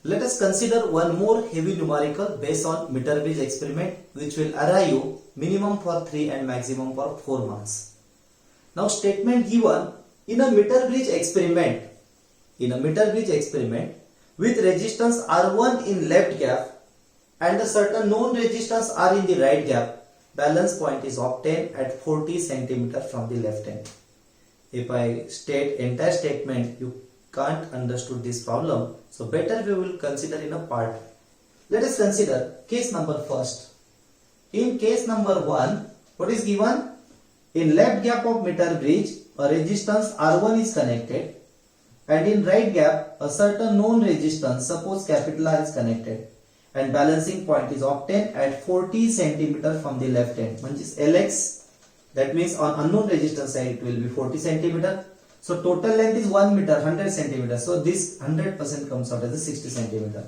Let us consider one more heavy numerical based on meter bridge experiment which will arrive minimum for 3 and maximum for 4 months. Now statement given in a meter bridge experiment with resistance R1 in left gap and a certain known resistance R in the right gap, balance point is obtained at 40 cm from the left end. If I state entire statement, you can't understood this problem, so better we will consider in a part. Let us consider case number first. In case number 1, what is given? In left gap of meter bridge, a resistance R1 is connected, and in right gap a certain known resistance, suppose capital R, is connected, and balancing point is obtained at 40 cm from the left end, which is Lx. That means on unknown resistance side it will be 40 cm. So total length is 1 meter, 100 cm. So this 100% comes out as a 60 cm.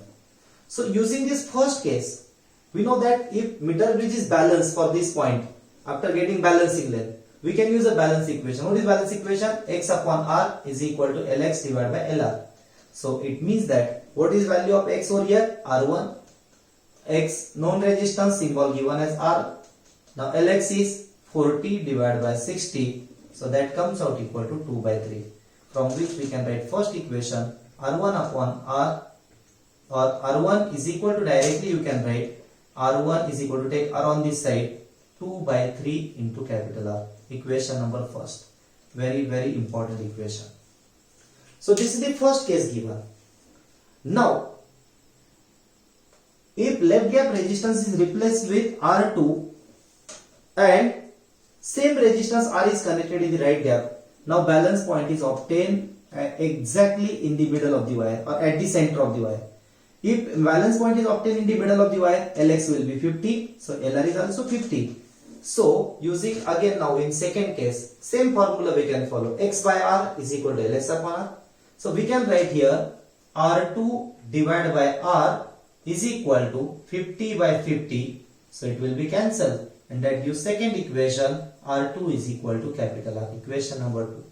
So using this first case, we know that if meter bridge is balanced for this point, after getting balancing length, we can use a balance equation. What is balance equation? X upon R is equal to Lx divided by Lr. So it means that what is value of X over here? R1. X known resistance symbol given as R. Now Lx is 40 divided by 60. So that comes out equal to 2 by 3. From which we can write first equation R1 upon R, or R1 is equal to, directly you can write R1 is equal to, take R on this side, 2 by 3 into capital R. Equation number first. Very important equation. So this is the first case given. Now, if left gap resistance is replaced with R2 and same resistance R is connected in the right gap, now balance point is obtained exactly in the middle of the wire or at the center of the wire. If balance point is obtained in the middle of the wire, Lx will be 50, so Lr is also 50. So using again now in second case, same formula we can follow. X by R is equal to Lx upon R. So we can write here R2 divided by R is equal to 50 by 50. So it will be cancelled, and that gives second equation, R2 is equal to capital R. Equation number 2.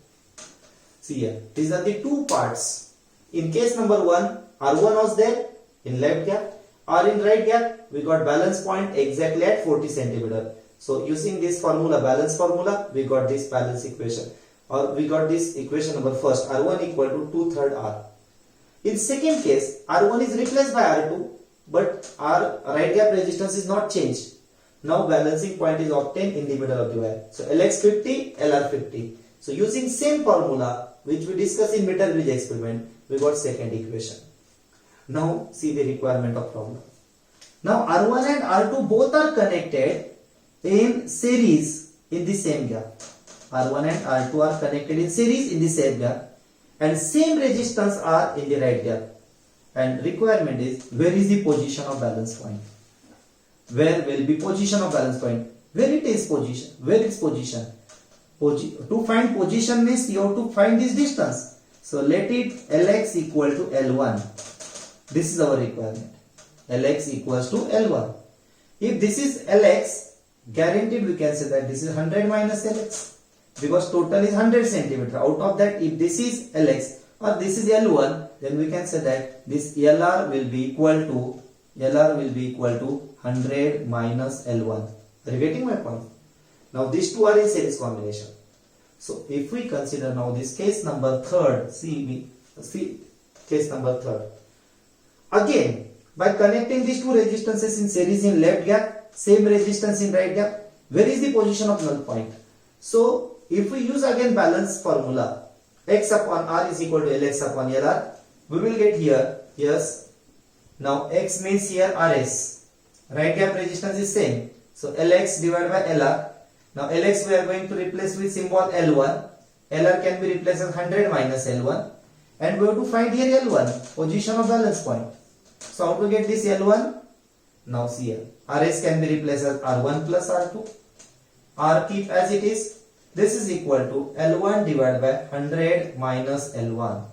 See here, these are the two parts. In case number 1, R1 was there in left gap, R in right gap, we got balance point exactly at 40 cm. So using this formula, balance formula, we got this balance equation, or we got this equation number first, R1 equal to 2/3 R. In second case, R1 is replaced by R2, but our right gap resistance is not changed. Now balancing point is obtained in the middle of the wire. So Lx 50, Lr 50. So using same formula which we discussed in meter bridge experiment, we got second equation. Now see the requirement of problem. Now R1 and R2 both are connected in series in the same gap. R1 and R2 are connected in series in the same gap, and same resistance are in the right gap. And requirement is, where is the position of balance point? Where will be position of balance point? Where it is position? Where is position? To find position means you have to find this distance. So let it Lx equal to L1. This is our requirement. Lx equals to L1. If this is Lx, guaranteed we can say that this is 100 minus Lx, because total is 100 cm. Out of that, if this is Lx or this is L1, then we can say that this Lr will be equal to 100 minus L1. Are you getting my point? Now these two are in series combination. So if we consider now this case number 3rd, see case number 3rd. Again, by connecting these two resistances in series in left gap, same resistance in right gap, where is the position of null point? So if we use again balance formula, X upon R is equal to Lx upon Lr, we will get here, yes, now X means here Rs, right gap resistance is same, so Lx divided by Lr. Now Lx we are going to replace with symbol L1, Lr can be replaced as 100 minus L1, and we have to find here L1, position of balance point. So how to get this L1? Now see here, Rs can be replaced as R1 plus R2, R keep as it is. This is equal to L1 divided by 100 minus L1.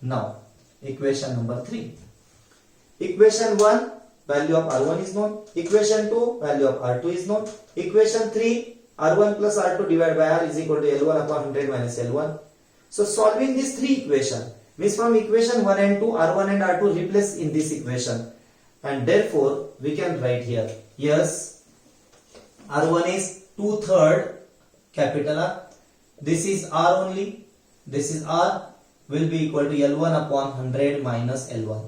Now, equation number 3. Equation 1, value of R1 is known. Equation 2, value of R2 is known. Equation 3, R1 plus R2 divided by R is equal to L1 upon 100 minus L1. So, solving these three equations, Means from equation 1 and 2, R1 and R2 replace in this equation. And therefore, we can write here, yes, R1 is 2/3 capital R. This is R only. This is R will be equal to L1 upon 100 minus L1.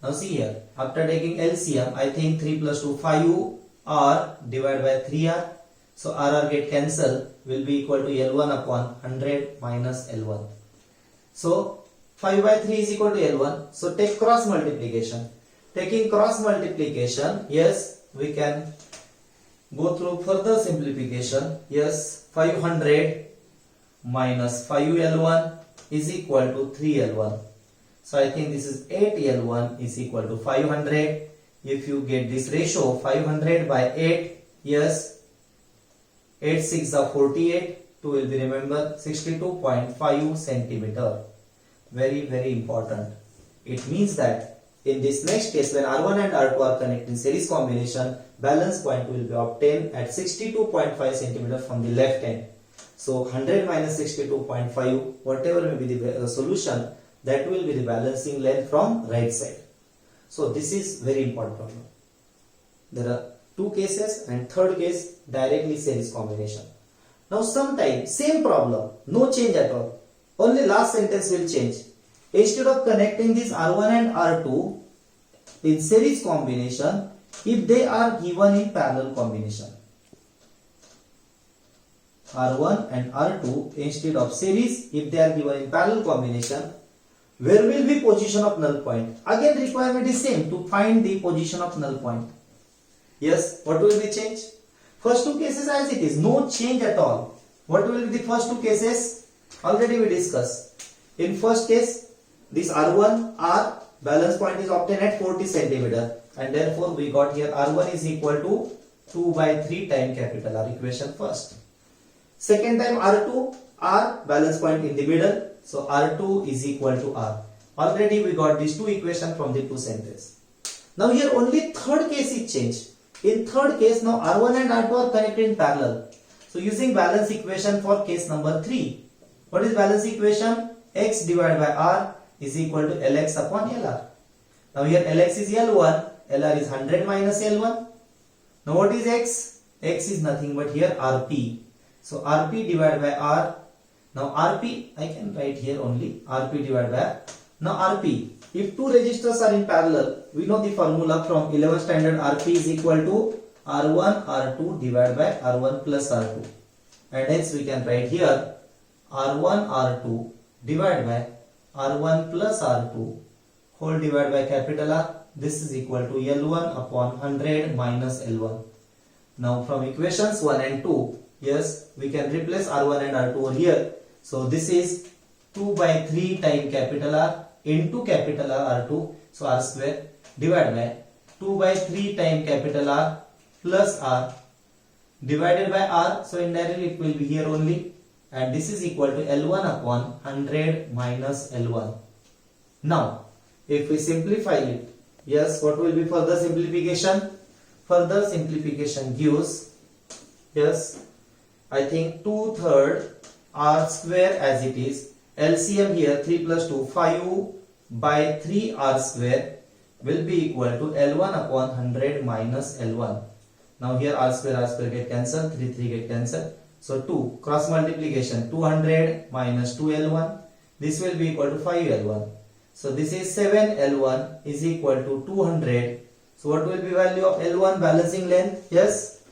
Now see here, after taking LCM, I think 3 plus 2, 5R divided by 3R. So RR get cancelled, will be equal to L1 upon 100 minus L1. So 5 by 3 is equal to L1. So take cross multiplication. Taking cross multiplication, yes, we can go through further simplification. Yes, 500 minus 5L1 is equal to 3L1. So I think this is 8L1 is equal to 500. If you get this ratio, 500 by 8, yes, 8 6 are 48. 2 will be remembered, 62.5 centimeter. Very, very important. It means that in this next case, when R1 and R2 are connected in series combination, balance point will be obtained at 62.5 centimeter from the left end. So 100 minus 62.5, whatever may be the solution, that will be the balancing length from right side. So this is very important problem. There are two cases and third case directly series combination. Now sometimes same problem, no change at all. Only last sentence will change. Instead of connecting this R1 and R2 in series combination, if they are given in parallel combination, R1 and R2 instead of series, if they are given in parallel combination, where will be position of null point? Again requirement is same, to find the position of null point. Yes, what will be change? First two cases as it is, no change at all. What will be the first two cases? Already we discussed. In first case, this R1, R balance point is obtained at 40 centimeter, and therefore we got here R1 is equal to 2 by 3 time capital R, equation first. Second time R2, R balance point in the middle, so R2 is equal to R. Already we got these two equations from the two sentences. Now here only third case is changed. In third case, now R1 and R2 are connected in parallel. So using balance equation for case number 3. What is balance equation? X divided by R is equal to Lx upon Lr. Now here Lx is L1, Lr is 100 minus L1. Now what is X? X is nothing but here Rp. So Rp divided by R. Now Rp, I can write here only Rp divided by R. Now Rp, if two resistors are in parallel, we know the formula from 11th standard. Rp is equal to R1 R2 divided by R1 plus R2. And hence we can write here R1 R2 divided by R1 plus R2 whole divided by capital R. This is equal to L1 upon 100 minus L1. Now from equations 1 and 2, yes, we can replace R1 and R2 over here. So this is 2 by 3 time capital R into capital R R2, so R square divided by 2 by 3 time capital R plus R divided by R, so indirectly it will be here only, and this is equal to L1 upon 100 minus L1. Now if we simplify it, yes, what will be further simplification? Further simplification gives, yes, I think 2/3 R square as it is. LCM here 3 plus 2, 5 by 3 R square will be equal to L1 upon 100 minus L1. Now here R square get cancelled, 3 get cancelled. So 2 cross multiplication, 200 minus 2L1. This will be equal to 5L1. So this is 7L1 is equal to 200. So what will be value of L1 balancing length? Yes,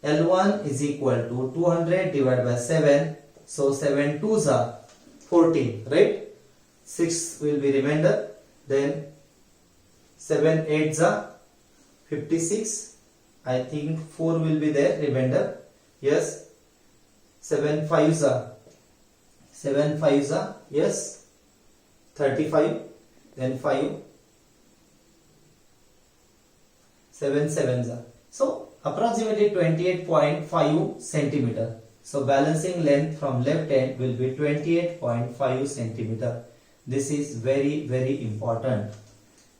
L1 is equal to 200 divided by 7. So 7 2s are 14, right? 6 will be remainder. Then 7 8s are 56. I think 4 will be there, remainder. Yes. 7 5s are, yes, 35. Then 5. 7 7s are. So approximately 28.5 centimeter. So balancing length from left end will be 28.5 centimeter. This is very, very important.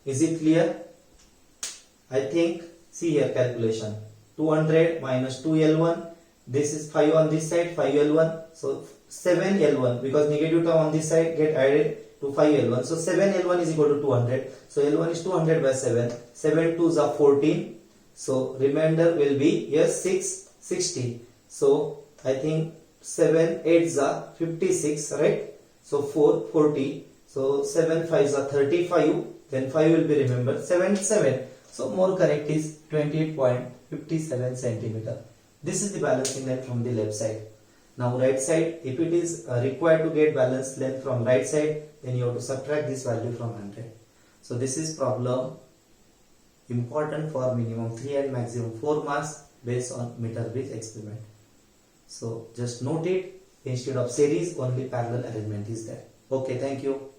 Is it clear? I think, see here calculation. 200 minus 2L1. This is 5 on this side, 5L1. So 7L1, because negative term on this side get added. to 5L1. So 7L1 is equal to 200. So L1 is 200 by 7. 7 2s are 14. So remainder will be here 6, 60. So I think 7 8s are 56, right? So 4, 40. So 7 5s are 35. Then 5 will be remembered. 7 7. So more correct is 28.57 centimeter. This is the balancing length from the left side. Now right side, if it is required to get balanced length from right side, then you have to subtract this value from 100. So this is problem important for minimum 3 and maximum 4 marks based on meter bridge experiment. So just note it, instead of series only parallel arrangement is there. Okay, thank you.